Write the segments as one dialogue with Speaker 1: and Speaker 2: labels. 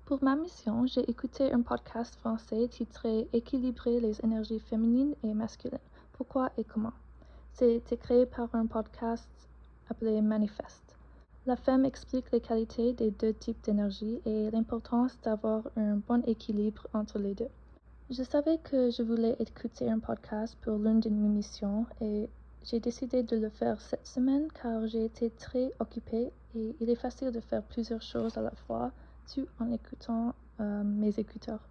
Speaker 1: Pour ma mission, j'ai écouté un podcast français titré Équilibrer les énergies féminines et masculines. Pourquoi et comment? C'était créé par un podcast appelé Manifeste. La femme explique les qualités des deux types d'énergie et l'importance d'avoir un bon équilibre entre les deux. Je savais que je voulais écouter un podcast pour l'une de mes missions et j'ai décidé de le faire cette semaine car j'ai été très occupée et il est facile de faire plusieurs choses à la fois tout en écoutant mes écouteurs.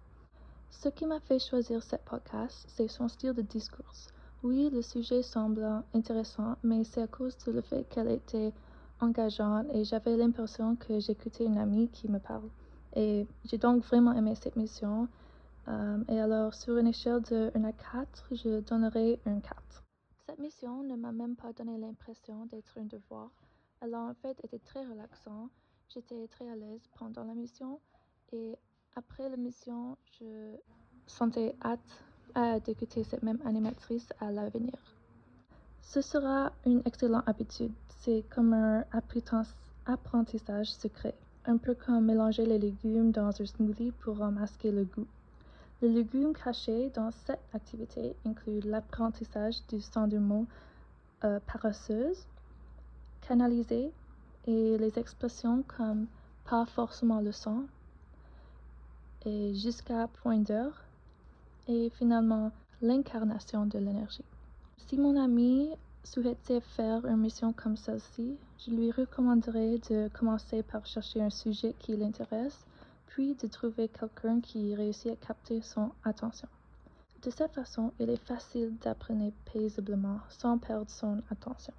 Speaker 1: Ce qui m'a fait choisir ce podcast, c'est son style de discours. Oui, le sujet semble intéressant, mais c'est à cause du fait qu'elle était engageante et j'avais l'impression que j'écoutais une amie qui me parle. Et j'ai donc vraiment aimé cette mission. Et alors, sur une échelle de 1 à 4, je donnerai un 4. Cette mission ne m'a même pas donné l'impression d'être un devoir. Elle a en fait été très relaxante. J'étais très à l'aise pendant la mission et après la mission, je sentais hâte d'écouter cette même animatrice à l'avenir. Ce sera une excellente habitude. C'est comme un apprentissage secret, un peu comme mélanger les légumes dans un smoothie pour en masquer le goût. Les légumes cachés dans cette activité incluent l'apprentissage du syndrome paresseuse, canalisé et les expressions comme pas forcément le sang et jusqu'à point d'heure et finalement l'incarnation de l'énergie. Si mon ami souhaitait faire une mission comme celle-ci, je lui recommanderais de commencer par chercher un sujet qui l'intéresse, puis de trouver quelqu'un qui réussit à capter son attention. De cette façon, il est facile d'apprendre paisiblement sans perdre son attention.